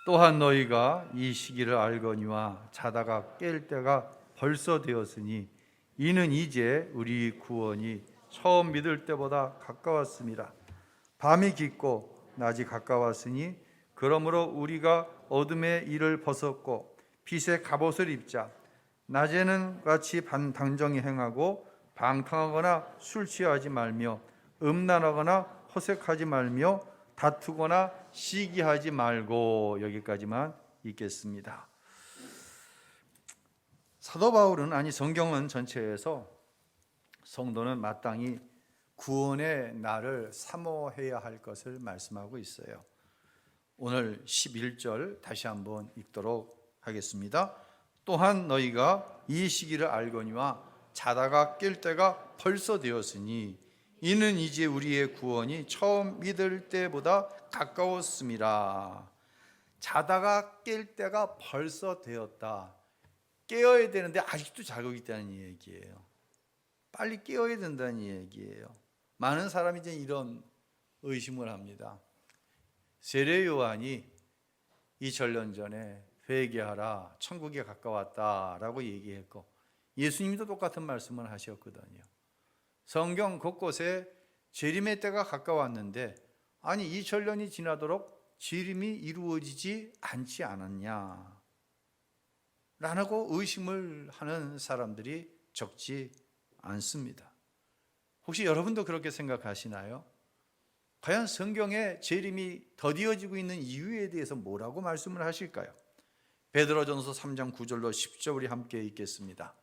또한 너희가 이 시기를 알거니와 자다가 깰 때가 벌써 되었으니 이는 이제 우리 구원이 처음 믿을 때보다 가까웠습니다. 밤이 깊고 낮이 가까웠으니 그러므로 우리가 어둠의 일을 벗었고 빛의 갑옷을 입자. 낮에는 같이 당정히 행하고 방탕하거나 술 취하지 말며 음란하거나 허색하지 말며 다투거나 시기하지 말고. 여기까지만 읽겠습니다. 사도 바울은, 아니 성경은 전체에서 성도는 마땅히 구원의 날을 사모해야 할 것을 말씀하고 있어요. 오늘 11절 다시 한번 읽도록 하겠습니다. 또한 너희가 이 시기를 알거니와 자다가 깰 때가 벌써 되었으니 이는 이제 우리의 구원이 처음 믿을 때보다 가까웠습니다. 자다가 깰 때가 벌써 되었다. 깨어야 되는데 아직도 자고 있다는 얘기예요. 빨리 깨어야 된다는 얘기예요. 많은 사람이 이제 이런 의심을 합니다. 세례 요한이 2000년 전에 회개하라, 천국에 가까웠다라고 얘기했고 예수님도 똑같은 말씀을 하셨거든요. 성경 곳곳에 재림의 때가 가까웠는데 아니 2000년이 지나도록 재림이 이루어지지 않지 않았냐 라고 의심을 하는 사람들이 적지 않습니다. 혹시 여러분도 그렇게 생각하시나요? 과연 성경에 재림이 더디어지고 있는 이유에 대해서 뭐라고 말씀을 하실까요? 베드로전서 3장 9절로 10절 우리 함께 읽겠습니다.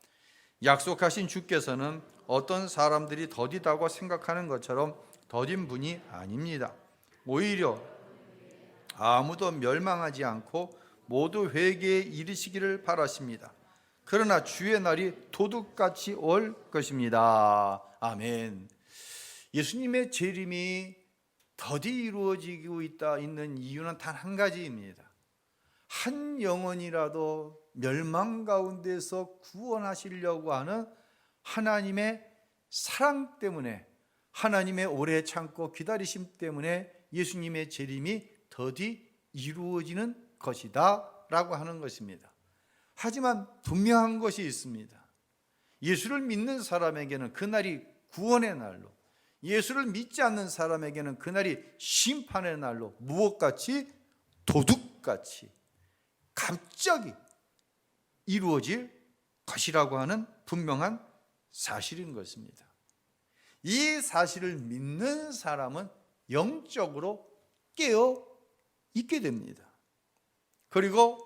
약속하신 주께서는 어떤 사람들이 더디다고 생각하는 것처럼 더딘 분이 아닙니다. 오히려 아무도 멸망하지 않고 모두 회개에 이르시기를 바라십니다. 그러나 주의 날이 도둑같이 올 것입니다. 아멘. 예수님의 재림이 더디 이루어지고 있는 이유는 단 한 가지입니다. 한 영혼이라도 멸망 가운데서 구원하시려고 하는 하나님의 사랑 때문에, 하나님의 오래 참고 기다리심 때문에 예수님의 재림이 더디 이루어지는 것이다 라고 하는 것입니다. 하지만 분명한 것이 있습니다. 예수를 믿는 사람에게는 그날이 구원의 날로, 예수를 믿지 않는 사람에게는 그날이 심판의 날로 무엇같이 도둑같이 갑자기 이루어질 것이라고 하는 분명한 사실인 것입니다. 이 사실을 믿는 사람은 영적으로 깨어 있게 됩니다. 그리고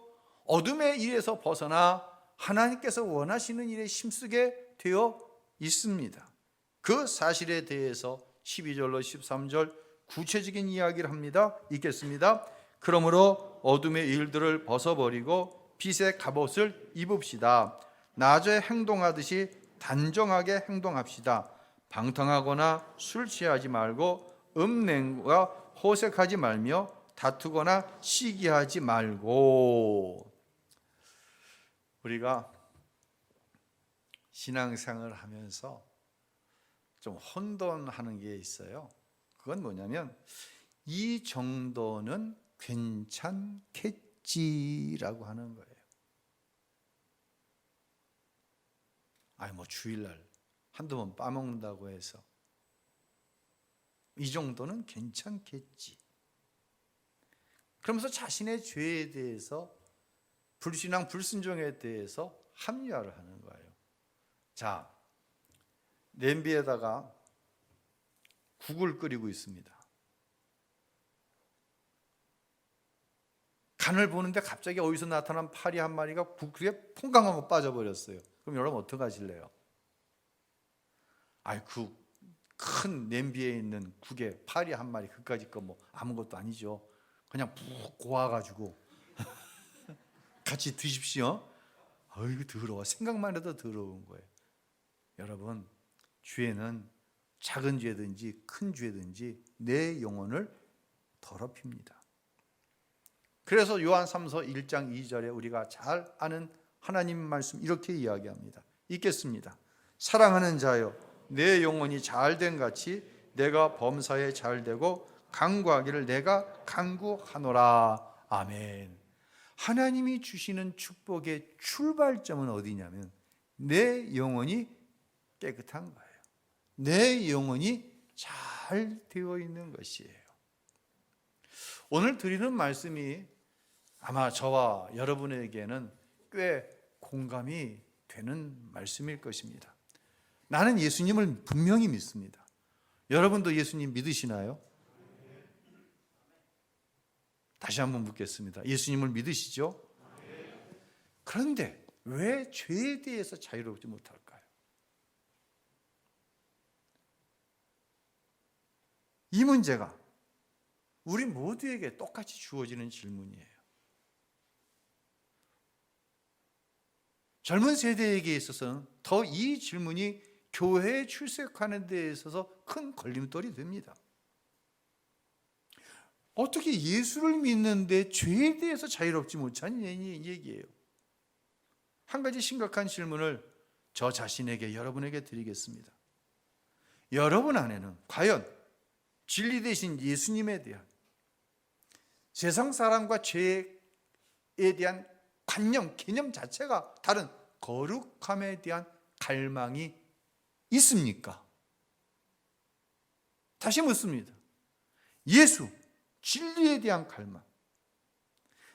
어둠의 일에서 벗어나 하나님께서 원하시는 일에 힘쓰게 되어 있습니다. 그 사실에 대해서 12절로 13절 구체적인 이야기를 합니다. 읽겠습니다. 그러므로 어둠의 일들을 벗어버리고 빛의 갑옷을 입읍시다. 낮에 행동하듯이 단정하게 행동합시다. 방탕하거나 술 취하지 말고 음행과 호색하지 말며 다투거나 시기하지 말고. 우리가 신앙생활을 하면서 좀 혼돈하는 게 있어요. 그건 뭐냐면 이 정도는 괜찮겠지라고 하는 거예요. 아니 뭐 주일날 한두 번 빠먹는다고 해서 이 정도는 괜찮겠지. 그러면서 자신의 죄에 대해서, 불신앙 불순종에 대해서 합리화를 하는 거예요. 자, 냄비에다가 국을 끓이고 있습니다. 간을 보는데 갑자기 어디서 나타난 파리 한 마리가 국에 퐁강하고 빠져버렸어요. 그럼 여러분 어떻게 하실래요? 아이, 그 큰 냄비에 있는 국에 파리 한 마리 그까짓 거 뭐 아무것도 아니죠. 그냥 푹 고아가지고 같이 드십시오. 아이고 더러워. 생각만 해도 더러운 거예요. 여러분, 죄는 작은 죄든지 큰 죄든지 내 영혼을 더럽힙니다. 그래서 요한 3서 1장 2절에 우리가 잘 아는 하나님 말씀 이렇게 이야기합니다. 읽겠습니다. 사랑하는 자여, 내 영혼이 잘된 같이 내가 범사에 잘되고 간구하기를 내가 간구하노라. 아멘. 하나님이 주시는 축복의 출발점은 어디냐면 내 영혼이 깨끗한 거예요. 내 영혼이 잘 되어 있는 것이에요. 오늘 드리는 말씀이 아마 저와 여러분에게는 꽤 공감이 되는 말씀일 것입니다. 나는 예수님을 분명히 믿습니다. 여러분도 예수님 믿으시나요? 다시 한번 묻겠습니다. 예수님을 믿으시죠? 그런데 왜 죄에 대해서 자유롭지 못할까요? 이 문제가 우리 모두에게 똑같이 주어지는 질문이에요. 젊은 세대에게 있어서는 더 이 질문이 교회에 출석하는 데 있어서 큰 걸림돌이 됩니다. 어떻게 예수를 믿는데 죄에 대해서 자유롭지 못하는 얘기예요. 한 가지 심각한 질문을 저 자신에게 여러분에게 드리겠습니다. 여러분 안에는 과연 진리 대신 예수님에 대한 세상 사람과 죄에 대한 관념, 개념 자체가 다른 거룩함에 대한 갈망이 있습니까? 다시 묻습니다. 예수, 진리에 대한 갈망,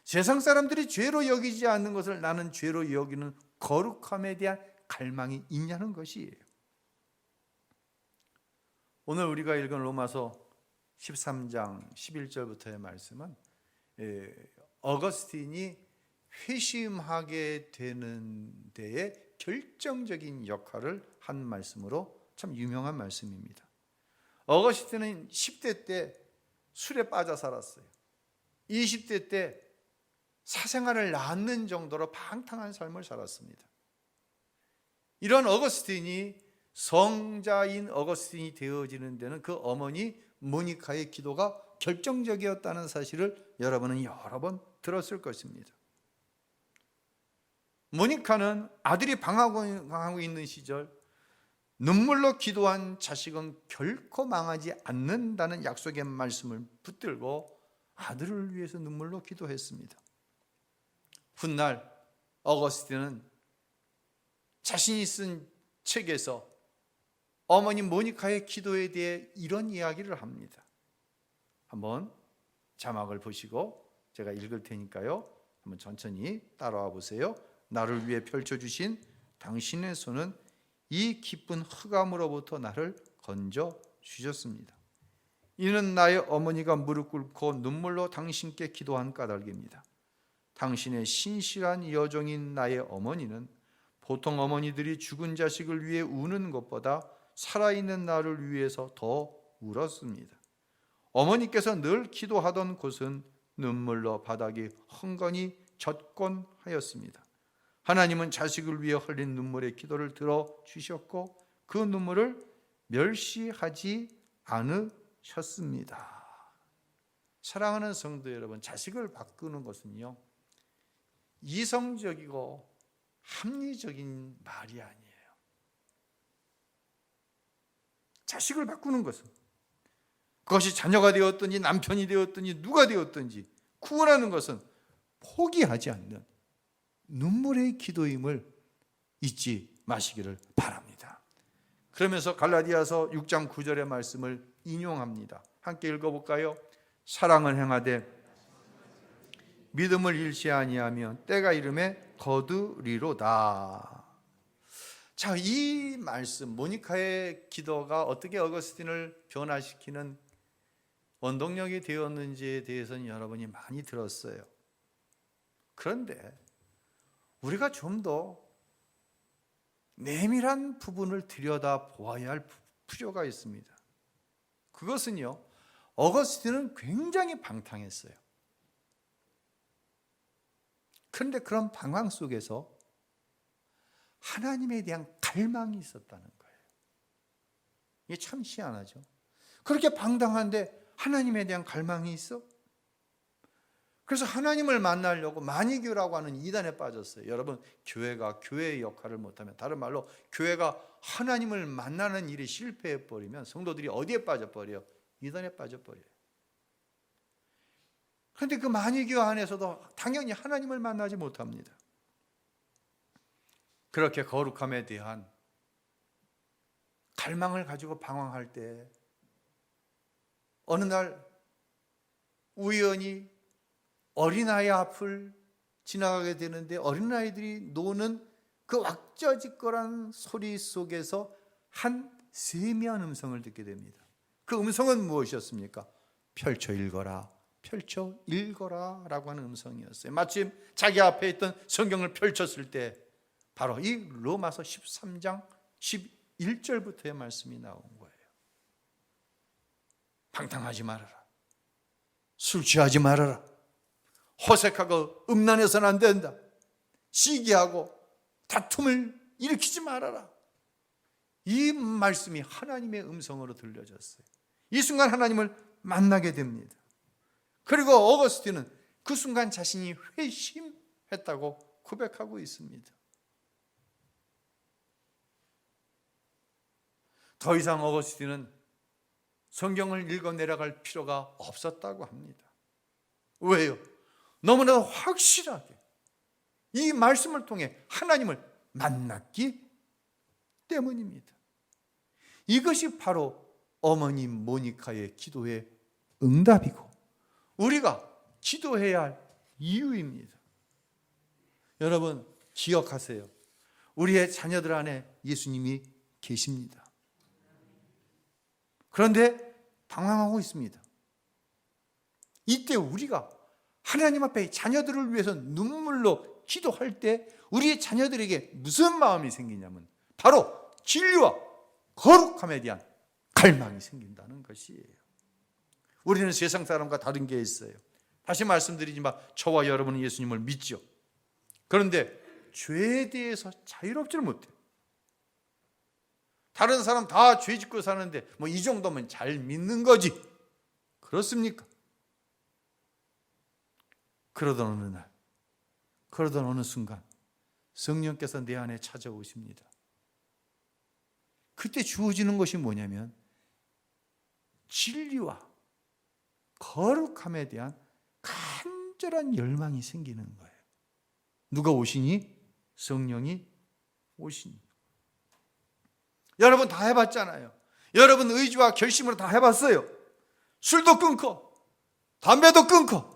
세상 사람들이 죄로 여기지 않는 것을 나는 죄로 여기는 거룩함에 대한 갈망이 있냐는 것이에요. 오늘 우리가 읽은 로마서 13장 11절부터의 말씀은 어거스틴이 회심하게 되는 데에 결정적인 역할을 한 말씀으로 참 유명한 말씀입니다. 어거스틴은 10대 때 술에 빠져 살았어요. 20대 때 사생활을 낳는 정도로 방탕한 삶을 살았습니다. 이런 어거스틴이 성자인 어거스틴이 되어지는 데는 그 어머니 모니카의 기도가 결정적이었다는 사실을 여러분은 여러 번 들었을 것입니다. 모니카는 아들이 방황하고 있는 시절 눈물로 기도한 자식은 결코 망하지 않는다는 약속의 말씀을 붙들고 아들을 위해서 눈물로 기도했습니다. 훗날 어거스틴은 자신이 쓴 책에서 어머니 모니카의 기도에 대해 이런 이야기를 합니다. 한번 자막을 보시고 제가 읽을 테니까요. 한번 천천히 따라와 보세요. 나를 위해 펼쳐주신 당신의 손은 이 기쁜 흑암으로부터 나를 건져 주셨습니다. 이는 나의 어머니가 무릎 꿇고 눈물로 당신께 기도한 까닭입니다. 당신의 신실한 여종인 나의 어머니는 보통 어머니들이 죽은 자식을 위해 우는 것보다 살아있는 나를 위해서 더 울었습니다. 어머니께서 늘 기도하던 곳은 눈물로 바닥이 헝건히 젖곤 하였습니다. 하나님은 자식을 위해 흘린 눈물의 기도를 들어주셨고 그 눈물을 멸시하지 않으셨습니다. 사랑하는 성도 여러분, 자식을 바꾸는 것은요, 이성적이고 합리적인 말이 아니에요. 자식을 바꾸는 것은 그것이 자녀가 되었든지 남편이 되었든지 누가 되었든지 구원하는 것은 포기하지 않는 눈물의 기도임을 잊지 마시기를 바랍니다. 그러면서 갈라디아서 6장 9절의 말씀을 인용합니다. 함께 읽어볼까요? 사랑을 행하되 믿음을 잃지 아니하면 때가 이름에 거두리로다. 자, 이 말씀 모니카의 기도가 어떻게 어거스틴을 변화시키는 원동력이 되었는지에 대해서는 여러분이 많이 들었어요. 그런데 우리가 좀 더 내밀한 부분을 들여다 보아야 할 필요가 있습니다. 그것은요, 어거스틴은 굉장히 방탕했어요. 그런데 그런 방황 속에서 하나님에 대한 갈망이 있었다는 거예요. 이게 참 희한하죠. 그렇게 방탕한데 하나님에 대한 갈망이 있어? 그래서 하나님을 만나려고 마니교라고 하는 이단에 빠졌어요. 여러분, 교회가 교회의 역할을 못하면, 다른 말로 교회가 하나님을 만나는 일이 실패해버리면 성도들이 어디에 빠져버려요? 이단에 빠져버려요. 그런데 그 만유교 안에서도 당연히 하나님을 만나지 못합니다. 그렇게 거룩함에 대한 갈망을 가지고 방황할 때 어느 날 우연히 어린아이 앞을 지나가게 되는데 어린아이들이 노는 그 왁자지껄한 소리 속에서 한 세미한 음성을 듣게 됩니다. 그 음성은 무엇이었습니까? 펼쳐 읽어라, 펼쳐 읽어라 라고 하는 음성이었어요. 마침 자기 앞에 있던 성경을 펼쳤을 때 바로 이 로마서 13장 11절부터의 말씀이 나온 거예요. 방탕하지 말아라, 술 취하지 말아라, 허색하고 음란해서는 안 된다, 시기하고 다툼을 일으키지 말아라. 이 말씀이 하나님의 음성으로 들려졌어요. 이 순간 하나님을 만나게 됩니다. 그리고 어거스틴은 그 순간 자신이 회심했다고 고백하고 있습니다. 더 이상 어거스틴은 성경을 읽어 내려갈 필요가 없었다고 합니다. 왜요? 너무나 확실하게 이 말씀을 통해 하나님을 만났기 때문입니다. 이것이 바로 어머니 모니카의 기도의 응답이고 우리가 기도해야 할 이유입니다. 여러분 기억하세요. 우리의 자녀들 안에 예수님이 계십니다. 그런데 방황하고 있습니다. 이때 우리가 하나님 앞에 자녀들을 위해서 눈물로 기도할 때 우리의 자녀들에게 무슨 마음이 생기냐면 바로 진리와 거룩함에 대한 갈망이 생긴다는 것이에요. 우리는 세상 사람과 다른 게 있어요. 다시 말씀드리지만 저와 여러분은 예수님을 믿죠. 그런데 죄에 대해서 자유롭지를 못해요. 다른 사람 다 죄 짓고 사는데 뭐 이 정도면 잘 믿는 거지. 그렇습니까? 그러던 어느 날, 그러던 어느 순간 성령께서 내 안에 찾아오십니다. 그때 주어지는 것이 뭐냐면 진리와 거룩함에 대한 간절한 열망이 생기는 거예요. 누가 오시니? 성령이 오시니. 여러분 다 해봤잖아요. 여러분 의지와 결심으로 다 해봤어요. 술도 끊고 담배도 끊고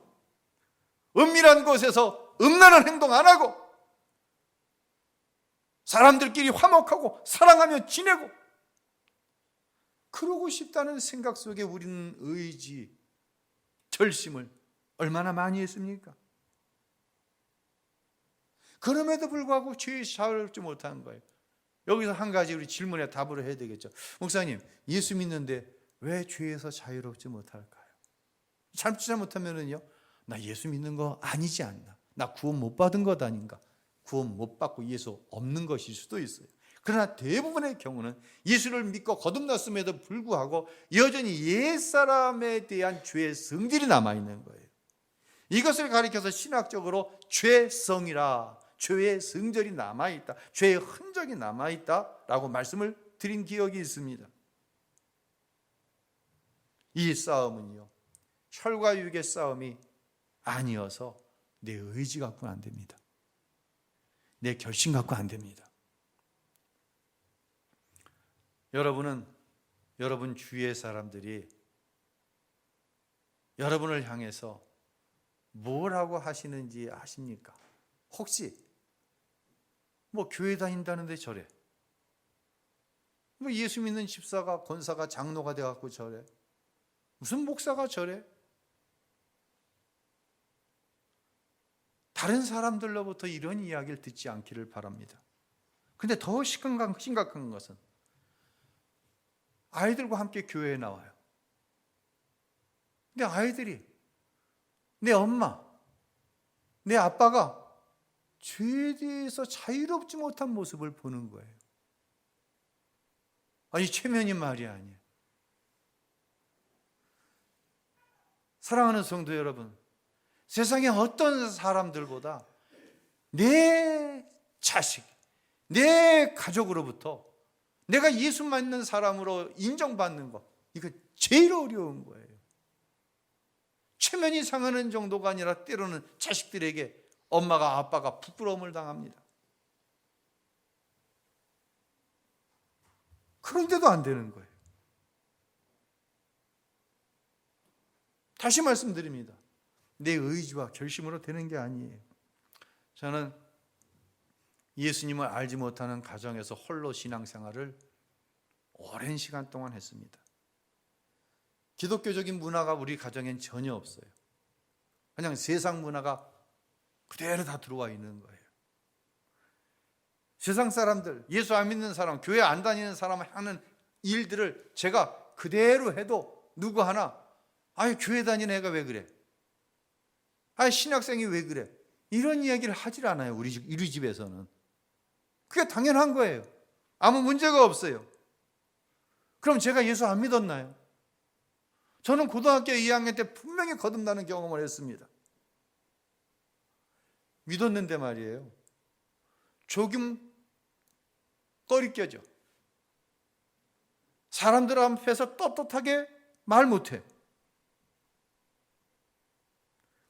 은밀한 곳에서 음란한 행동 안 하고 사람들끼리 화목하고 사랑하며 지내고 그러고 싶다는 생각 속에 우리는 의지, 결심을 얼마나 많이 했습니까? 그럼에도 불구하고 죄에 자유롭지 못한 거예요. 여기서 한 가지 우리 질문에 답을 해야 되겠죠. 목사님, 예수 믿는데 왜 죄에서 자유롭지 못할까요? 잘못하면은요, 나 예수 믿는 거 아니지 않나? 나 구원 못 받은 것 아닌가? 구원 못 받고 예수 없는 것일 수도 있어요. 그러나 대부분의 경우는 예수를 믿고 거듭났음에도 불구하고 여전히 옛사람에 대한 죄의 성질이 남아있는 거예요. 이것을 가리켜서 신학적으로 죄성이라, 죄의 성질이 남아있다, 죄의 흔적이 남아있다라고 말씀을 드린 기억이 있습니다. 이 싸움은요, 혈과 육의 싸움이 아니어서 내 의지 갖고는 안 됩니다. 내 결심 갖고 안 됩니다. 여러분은 여러분 주위의 사람들이 여러분을 향해서 뭐라고 하시는지 아십니까? 혹시 뭐 교회 다닌다는데 저래, 뭐 예수 믿는 집사가 권사가 장로가 돼갖고 저래, 무슨 목사가 저래, 다른 사람들로부터 이런 이야기를 듣지 않기를 바랍니다. 근데 더 심각한 것은 아이들과 함께 교회에 나와요. 근데 아이들이 내 엄마, 내 아빠가 죄에 대해서 자유롭지 못한 모습을 보는 거예요. 아니, 체면이 말이 아니에요. 사랑하는 성도 여러분, 세상에 어떤 사람들보다 내 자식, 내 가족으로부터 내가 예수 믿는 사람으로 인정받는 것, 이거 제일 어려운 거예요. 체면이 상하는 정도가 아니라 때로는 자식들에게 엄마가 아빠가 부끄러움을 당합니다. 그런데도 안 되는 거예요. 다시 말씀드립니다. 내 의지와 결심으로 되는 게 아니에요. 저는 예수님을 알지 못하는 가정에서 홀로 신앙생활을 오랜 시간 동안 했습니다. 기독교적인 문화가 우리 가정엔 전혀 없어요. 그냥 세상 문화가 그대로 다 들어와 있는 거예요. 세상 사람들, 예수 안 믿는 사람, 교회 안 다니는 사람 하는 일들을 제가 그대로 해도 누구 하나 아유 교회 다니는 애가 왜 그래? 아유 신학생이 왜 그래? 이런 이야기를 하질 않아요. 우리 집에서는. 그게 당연한 거예요. 아무 문제가 없어요. 그럼 제가 예수 안 믿었나요? 저는 고등학교 2학년 때 분명히 거듭나는 경험을 했습니다. 믿었는데 말이에요. 조금 꺼리껴져. 사람들 앞에서 떳떳하게 말 못해.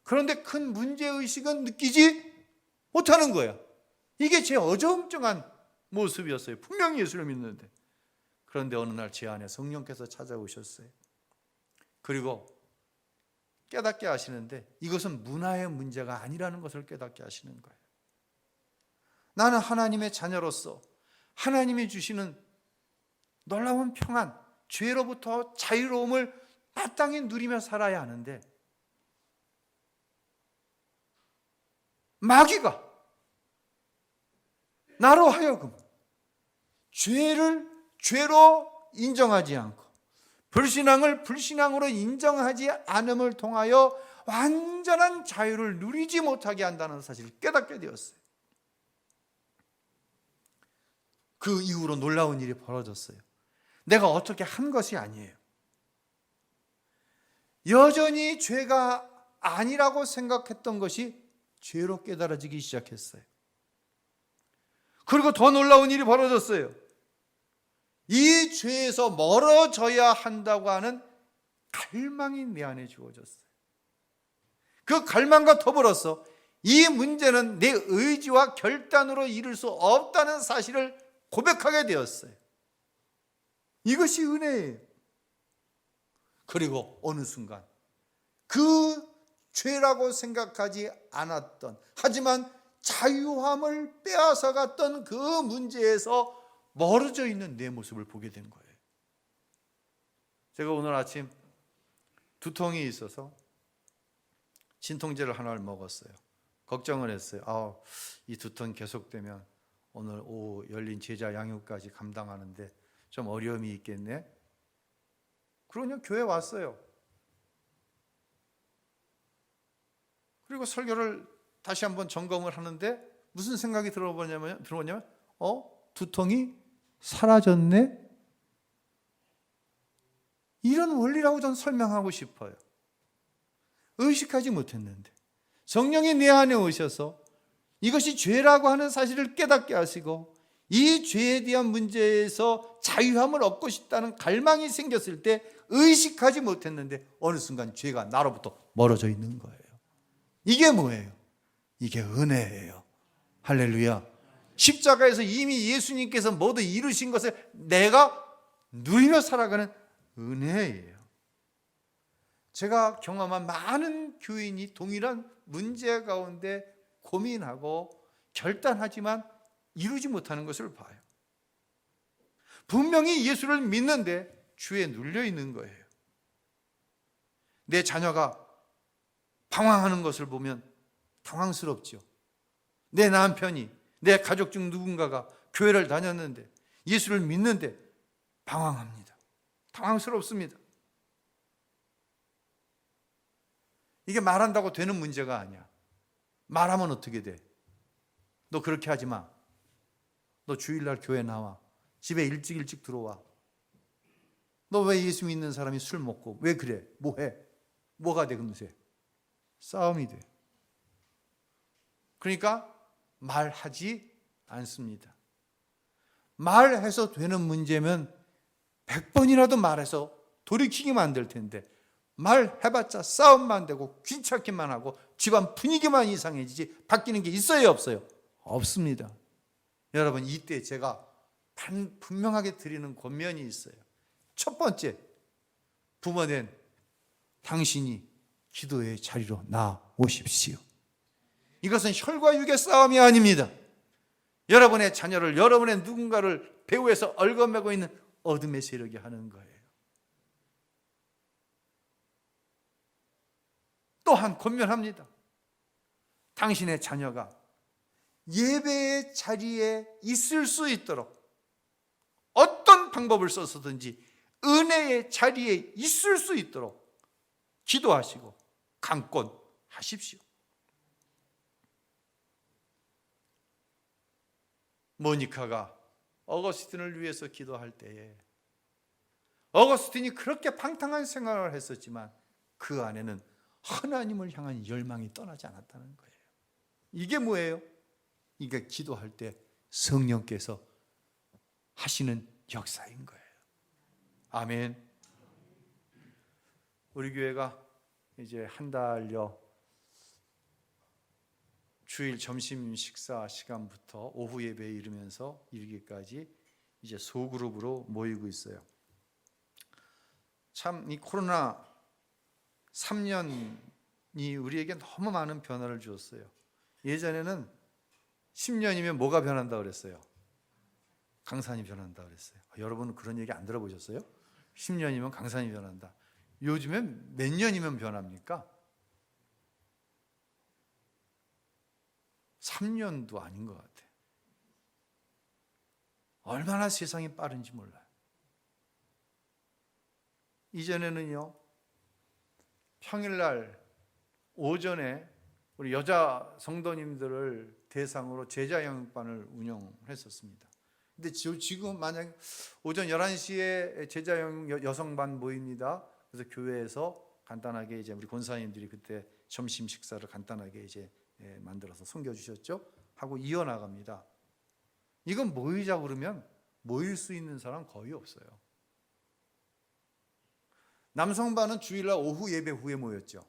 그런데 큰 문제의식은 느끼지 못하는 거야. 이게 제 어정쩡한 모습이었어요. 분명히 예수를 믿는데. 그런데 어느 날 제 안에 성령께서 찾아오셨어요. 그리고 깨닫게 하시는데 이것은 문화의 문제가 아니라는 것을 깨닫게 하시는 거예요. 나는 하나님의 자녀로서 하나님이 주시는 놀라운 평안, 죄로부터 자유로움을 마땅히 누리며 살아야 하는데 마귀가 나로 하여금 죄를 죄로 인정하지 않고 불신앙을 불신앙으로 인정하지 않음을 통하여 완전한 자유를 누리지 못하게 한다는 사실을 깨닫게 되었어요. 그 이후로 놀라운 일이 벌어졌어요. 내가 어떻게 한 것이 아니에요. 여전히 죄가 아니라고 생각했던 것이 죄로 깨달아지기 시작했어요. 그리고 더 놀라운 일이 벌어졌어요. 이 죄에서 멀어져야 한다고 하는 갈망이 내 안에 주어졌어요. 그 갈망과 더불어서 이 문제는 내 의지와 결단으로 이룰 수 없다는 사실을 고백하게 되었어요. 이것이 은혜예요. 그리고 어느 순간 그 죄라고 생각하지 않았던, 하지만 자유함을 빼앗아갔던 그 문제에서 멀어져 있는 내 모습을 보게 된 거예요. 제가 오늘 아침 두통이 있어서 진통제를 하나를 먹었어요. 걱정을 했어요. 이 두통 계속되면 오늘 오후 열린 제자 양육까지 감당하는데 좀 어려움이 있겠네. 그러니 교회 왔어요. 그리고 설교를 다시 한번 점검을 하는데 무슨 생각이 들어오냐면 두통이 사라졌네? 이런 원리라고 저는 설명하고 싶어요. 의식하지 못했는데 성령이 내 안에 오셔서 이것이 죄라고 하는 사실을 깨닫게 하시고 이 죄에 대한 문제에서 자유함을 얻고 싶다는 갈망이 생겼을 때 의식하지 못했는데 어느 순간 죄가 나로부터 멀어져 있는 거예요. 이게 뭐예요? 이게 은혜예요. 할렐루야. 십자가에서 이미 예수님께서 모두 이루신 것을 내가 누리며 살아가는 은혜예요. 제가 경험한 많은 교인이 동일한 문제 가운데 고민하고 결단하지만 이루지 못하는 것을 봐요. 분명히 예수를 믿는데 주에 눌려 있는 거예요. 내 자녀가 방황하는 것을 보면 당황스럽죠. 내 남편이, 내 가족 중 누군가가 교회를 다녔는데 예수를 믿는데 방황합니다. 당황스럽습니다. 이게 말한다고 되는 문제가 아니야. 말하면 어떻게 돼? 너 그렇게 하지 마. 너 주일날 교회 나와. 집에 일찍 들어와. 너 왜 예수 믿는 사람이 술 먹고 왜 그래? 뭐해? 뭐가 돼 금세? 싸움이 돼. 그러니까 말하지 않습니다. 말해서 되는 문제면 100번이라도 말해서 돌이키기만 될 텐데 말해봤자 싸움만 되고 귀찮기만 하고 집안 분위기만 이상해지지 바뀌는 게 있어요, 없어요? 없습니다. 여러분, 이때 제가 분명하게 드리는 권면이 있어요. 첫 번째, 부모된 당신이 기도의 자리로 나오십시오. 이것은 혈과 육의 싸움이 아닙니다. 여러분의 자녀를, 여러분의 누군가를 배후에서 얽어매고 있는 어둠의 세력이 하는 거예요. 또한 권면합니다. 당신의 자녀가 예배의 자리에 있을 수 있도록 어떤 방법을 써서든지 은혜의 자리에 있을 수 있도록 기도하시고 강권하십시오. 모니카가 어거스틴을 위해서 기도할 때에 어거스틴이 그렇게 방탕한 생활을 했었지만 그 안에는 하나님을 향한 열망이 떠나지 않았다는 거예요. 이게 뭐예요? 이게 기도할 때 성령께서 하시는 역사인 거예요. 아멘. 우리 교회가 이제 한 달여 주일 점심 식사 시간부터 오후 예배에 이르면서 이르기까지 이제 소그룹으로 모이고 있어요. 참 이 코로나 3년이 우리에게 너무 많은 변화를 주었어요. 예전에는 10년이면 뭐가 변한다 그랬어요? 강산이 변한다 그랬어요. 여러분은 그런 얘기 안 들어보셨어요? 10년이면 강산이 변한다. 요즘엔 몇 년이면 변합니까? 3년도 아닌 것 같아요. 얼마나 세상이 빠른지 몰라요. 이전에는요, 평일날 오전에 우리 여자 성도님들을 대상으로 제자 영역반을 운영했었습니다. 근데 지금 만약 오전 11시에 제자 영역 여성반 모입니다. 그래서 교회에서 간단하게 이제 우리 권사님들이 그때 점심 식사를 간단하게 이제 만들어서 섬겨주셨죠. 하고 이어나갑니다. 이건 모이자 그러면 모일 수 있는 사람 거의 없어요. 남성반은 주일날 오후 예배 후에 모였죠.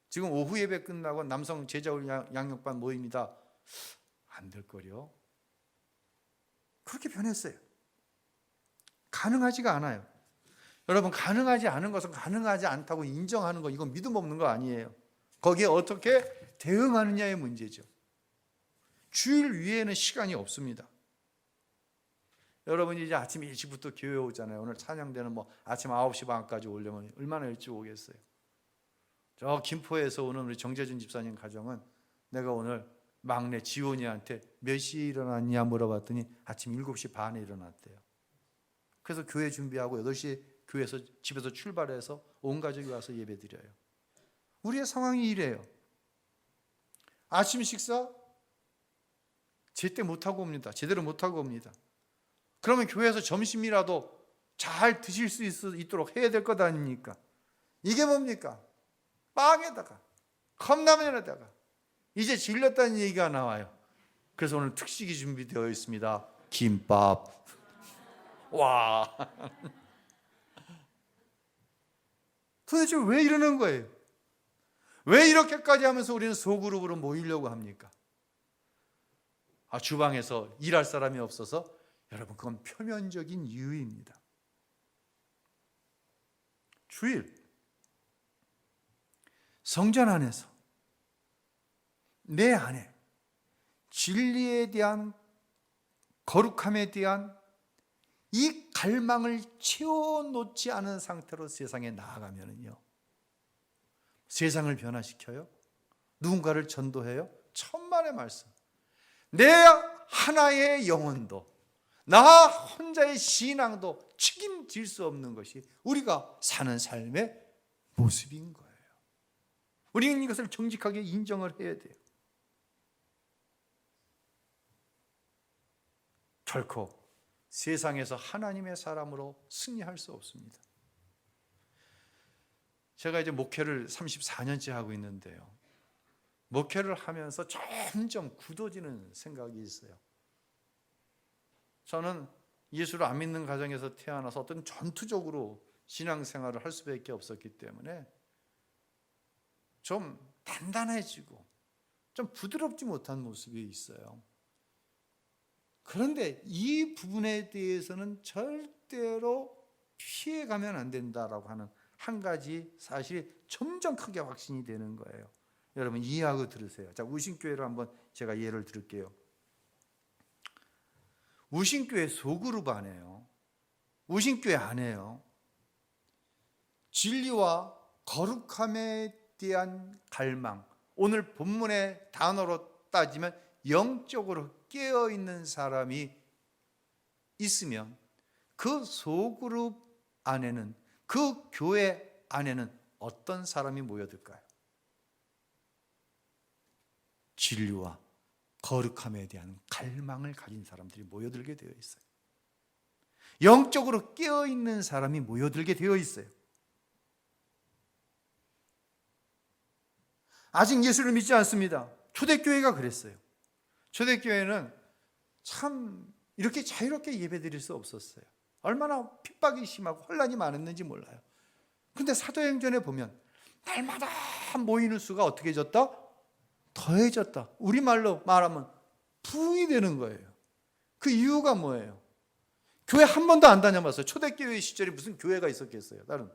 지금 오후 예배 끝나고 남성 제자 양육반 모입니다. 안 될 거요. 그렇게 변했어요. 가능하지가 않아요. 여러분, 가능하지 않은 것은 가능하지 않다고 인정하는 거, 이건 믿음 없는 거 아니에요. 거기에 어떻게 대응하느냐의 문제죠. 주일 위에는 시간이 없습니다. 여러분이 이제 아침 일찍부터 교회 오잖아요. 오늘 찬양대는 뭐 아침 9시 반까지 오려면 얼마나 일찍 오겠어요. 저 김포에서 오는 우리 정재준 집사님 가정은 내가 오늘 막내 지원이한테 몇 시에 일어났냐 물어봤더니 아침 7시 반에 일어났대요. 그래서 교회 준비하고 8시에 교회에서 집에서 출발해서 온 가족이 와서 예배 드려요. 우리의 상황이 이래요. 아침 식사 제때 못하고 옵니다. 제대로 못하고 옵니다. 그러면 교회에서 점심이라도 잘 드실 수 있도록 해야 될 것 아닙니까? 이게 뭡니까? 빵에다가 컵라면에다가 이제 질렸다는 얘기가 나와요. 그래서 오늘 특식이 준비되어 있습니다. 김밥. 와. 도대체 왜 이러는 거예요? 왜 이렇게까지 하면서 우리는 소그룹으로 모이려고 합니까? 주방에서 일할 사람이 없어서? 여러분, 그건 표면적인 이유입니다. 주일 성전 안에서 내 안에 진리에 대한 거룩함에 대한 이 갈망을 채워놓지 않은 상태로 세상에 나아가면요, 세상을 변화시켜요. 누군가를 전도해요. 천만의 말씀. 내 하나의 영혼도, 나 혼자의 신앙도 책임질 수 없는 것이 우리가 사는 삶의 모습인 거예요. 우리는 이것을 정직하게 인정을 해야 돼요. 결코 세상에서 하나님의 사람으로 승리할 수 없습니다. 제가 이제 목회를 34년째 하고 있는데요, 목회를 하면서 점점 굳어지는 생각이 있어요. 저는 예수를 안 믿는 가정에서 태어나서 어떤 전투적으로 신앙생활을 할 수밖에 없었기 때문에 좀 단단해지고 좀 부드럽지 못한 모습이 있어요. 그런데 이 부분에 대해서는 절대로 피해가면 안 된다라고 하는 한 가지 사실이 점점 크게 확신이 되는 거예요. 여러분 이해하고 들으세요. 자, 우신교회를 한번 제가 예를 들을게요. 우신교회 소그룹 안에요. 우신교회 안에요. 진리와 거룩함에 대한 갈망, 오늘 본문의 단어로 따지면 영적으로 깨어있는 사람이 있으면 그 소그룹 안에는, 그 교회 안에는 어떤 사람이 모여들까요? 진리와 거룩함에 대한 갈망을 가진 사람들이 모여들게 되어 있어요. 영적으로 깨어있는 사람이 모여들게 되어 있어요. 아직 예수를 믿지 않습니다. 초대교회가 그랬어요. 초대교회는 참 이렇게 자유롭게 예배드릴 수 없었어요. 얼마나 핍박이 심하고 혼란이 많았는지 몰라요. 그런데 사도행전에 보면 날마다 모이는 수가 어떻게 해졌다? 더해졌다. 우리말로 말하면 부흥이 되는 거예요. 그 이유가 뭐예요? 교회 한 번도 안 다녀봤어요. 초대교회 시절에 무슨 교회가 있었겠어요? 다른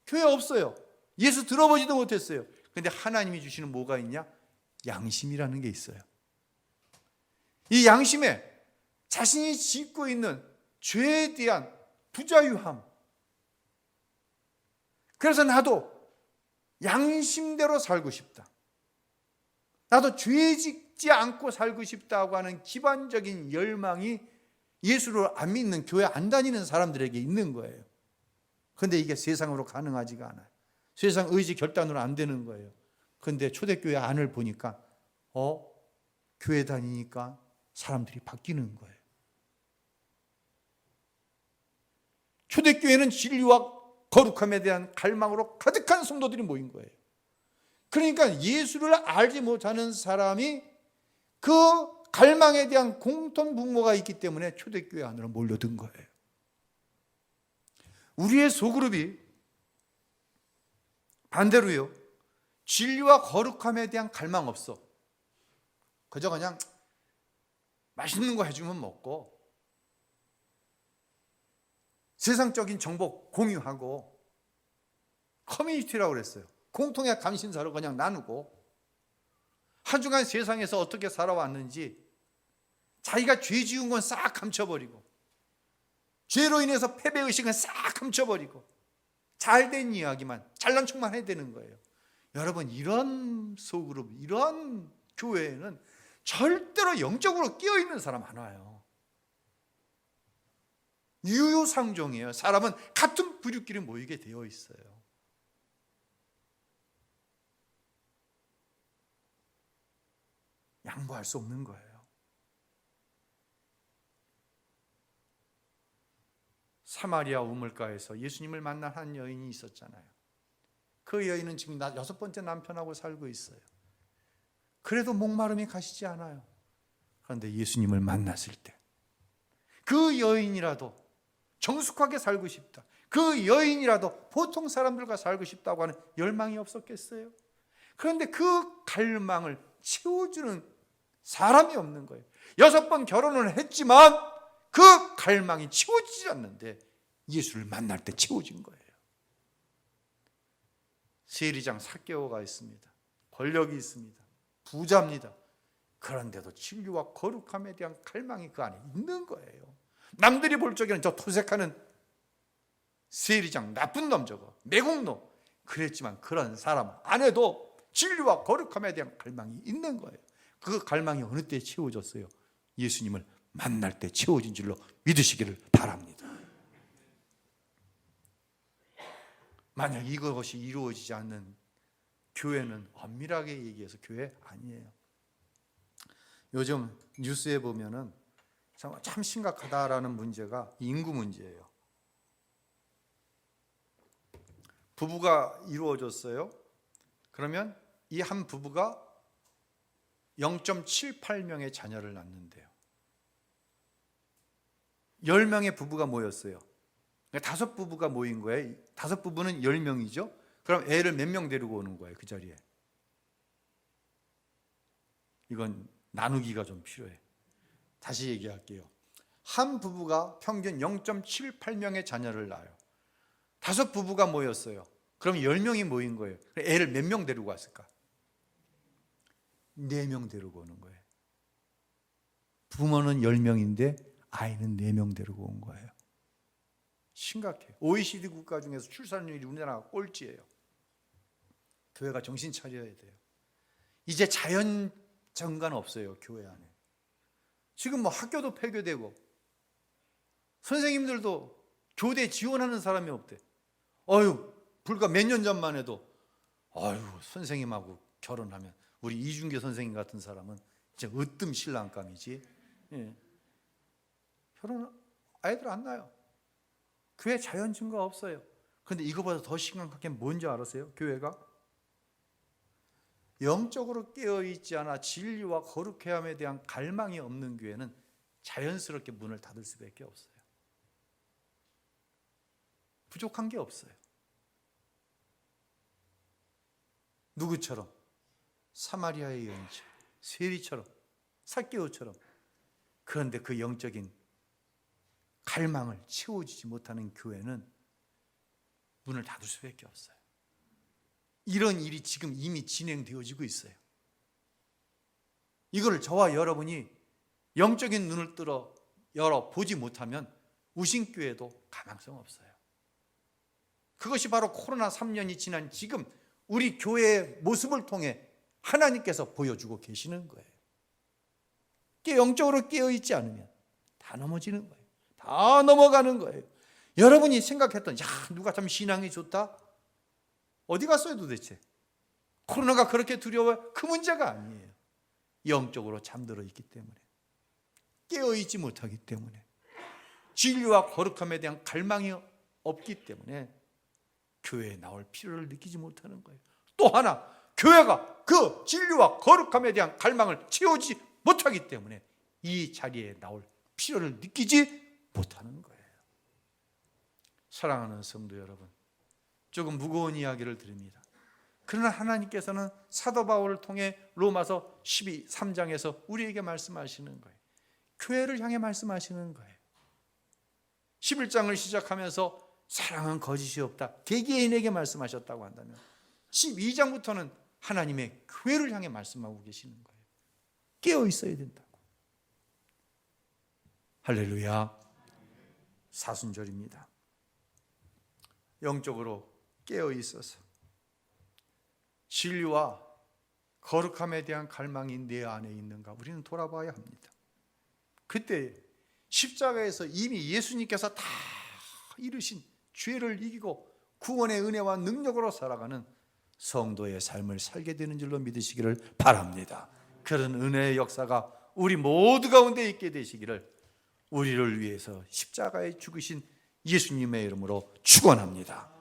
교회 없어요. 예수 들어보지도 못했어요. 그런데 하나님이 주시는 뭐가 있냐? 양심이라는 게 있어요. 이 양심에 자신이 짓고 있는 죄에 대한 부자유함. 그래서 나도 양심대로 살고 싶다. 나도 죄 짓지 않고 살고 싶다고 하는 기본적인 열망이 예수를 안 믿는, 교회 안 다니는 사람들에게 있는 거예요. 그런데 이게 세상으로 가능하지가 않아요. 세상 의지 결단으로 안 되는 거예요. 그런데 초대교회 안을 보니까 교회 다니니까 사람들이 바뀌는 거예요. 초대교회는 진리와 거룩함에 대한 갈망으로 가득한 성도들이 모인 거예요. 그러니까 예수를 알지 못하는 사람이 그 갈망에 대한 공통 분모가 있기 때문에 초대교회 안으로 몰려든 거예요. 우리의 소그룹이 반대로요, 진리와 거룩함에 대한 갈망 없어. 그저 그냥 맛있는 거 해주면 먹고 세상적인 정보 공유하고 커뮤니티라고 그랬어요. 공통의 감신사로 그냥 나누고 한 주간 세상에서 어떻게 살아왔는지 자기가 죄 지은 건 싹 감춰버리고 죄로 인해서 패배의식은 싹 감춰버리고 잘된 이야기만, 잘난 척만 해야 되는 거예요. 여러분, 이런 소그룹, 이런 교회에는 절대로 영적으로 깨어있는 사람 안 와요. 유유상종이에요. 사람은 같은 부류끼리 모이게 되어 있어요. 양보할 수 없는 거예요. 사마리아 우물가에서 예수님을 만난 한 여인이 있었잖아요. 그 여인은 지금 6번째 남편하고 살고 있어요. 그래도 목마름이 가시지 않아요. 그런데 예수님을 만났을 때 그 여인이라도 정숙하게 살고 싶다, 그 여인이라도 보통 사람들과 살고 싶다고 하는 열망이 없었겠어요? 그런데 그 갈망을 채워주는 사람이 없는 거예요. 6번 결혼을 했지만 그 갈망이 채워지지 않는데 예수를 만날 때 채워진 거예요. 세리장 삭개오가 있습니다. 권력이 있습니다. 부자입니다. 그런데도 진리와 거룩함에 대한 갈망이 그 안에 있는 거예요. 남들이 볼 적에는 저 토색하는 세리장, 나쁜 놈 저거, 매국노, 그랬지만 그런 사람 안에도 진리와 거룩함에 대한 갈망이 있는 거예요. 그 갈망이 어느 때 채워졌어요? 예수님을 만날 때 채워진 줄로 믿으시기를 바랍니다. 만약 이것이 이루어지지 않는 교회는 엄밀하게 얘기해서 교회 아니에요. 요즘 뉴스에 보면은 참 심각하다라는 문제가 인구 문제예요. 부부가 이루어졌어요. 그러면 이 한 부부가 0.78명의 자녀를 낳는데요. 10명의 부부가 모였어요. 5부부가 모인 거예요. 5부부는 10명이죠. 그럼 애를 몇 명 데리고 오는 거예요, 그 자리에? 이건 나누기가 좀 필요해. 다시 얘기할게요. 한 부부가 평균 0.78명의 자녀를 낳아요. 5부부가 모였어요. 그럼 10명이 모인 거예요. 애를 몇 명 데리고 왔을까? 4명 데리고 오는 거예요. 부모는 10명인데 아이는 4명 데리고 온 거예요. 심각해요. OECD 국가 중에서 출산율이 우리나라가 꼴찌예요. 교회가 정신 차려야 돼요. 이제 자연 정가는 없어요. 교회 안에. 지금 뭐 학교도 폐교되고 선생님들도 교대 지원하는 사람이 없대. 불과 몇 년 전만 해도 선생님하고 결혼하면 우리 이준계 선생님 같은 사람은 진짜 으뜸 신랑감이지. 예. 결혼 아이들 안 낳아요. 교회 자연 증거 없어요. 그런데 이거보다 더 심각한 게 뭔지 알았어요? 교회가 영적으로 깨어있지 않아 진리와 거룩함에 대한 갈망이 없는 교회는 자연스럽게 문을 닫을 수밖에 없어요. 부족한 게 없어요. 누구처럼? 사마리아의 여인처럼, 세리처럼, 삭개오처럼. 그런데 그 영적인 갈망을 채워주지 못하는 교회는 문을 닫을 수밖에 없어요. 이런 일이 지금 이미 진행되어지고 있어요. 이거를 저와 여러분이 영적인 눈을 열어 보지 못하면 우신교회도 가망성 없어요. 그것이 바로 코로나 3년이 지난 지금 우리 교회의 모습을 통해 하나님께서 보여주고 계시는 거예요. 영적으로 깨어있지 않으면 다 넘어지는 거예요. 다 넘어가는 거예요. 여러분이 생각했던 누가 참 신앙이 좋다? 어디 갔어요 도대체? 코로나가 그렇게 두려워요? 그 문제가 아니에요. 영적으로 잠들어 있기 때문에, 깨어있지 못하기 때문에, 진리와 거룩함에 대한 갈망이 없기 때문에 교회에 나올 필요를 느끼지 못하는 거예요. 또 하나, 교회가 그 진리와 거룩함에 대한 갈망을 채우지 못하기 때문에 이 자리에 나올 필요를 느끼지 못하는 거예요. 사랑하는 성도 여러분, 조금 무거운 이야기를 드립니다. 그러나 하나님께서는 사도 바울을 통해 로마서 12:3장에서 우리에게 말씀하시는 거예요. 교회를 향해 말씀하시는 거예요. 11장을 시작하면서 사랑은 거짓이 없다, 개개인에게 말씀하셨다고 한다면 12장부터는 하나님의 교회를 향해 말씀하고 계시는 거예요. 깨어 있어야 된다고. 할렐루야. 사순절입니다. 영적으로 깨어 있어서 진리와 거룩함에 대한 갈망이 내 안에 있는가 우리는 돌아봐야 합니다. 그때 십자가에서 이미 예수님께서 다 이루신 죄를 이기고 구원의 은혜와 능력으로 살아가는 성도의 삶을 살게 되는 줄로 믿으시기를 바랍니다. 그런 은혜의 역사가 우리 모두 가운데 있게 되시기를 우리를 위해서 십자가에 죽으신 예수님의 이름으로 축원합니다.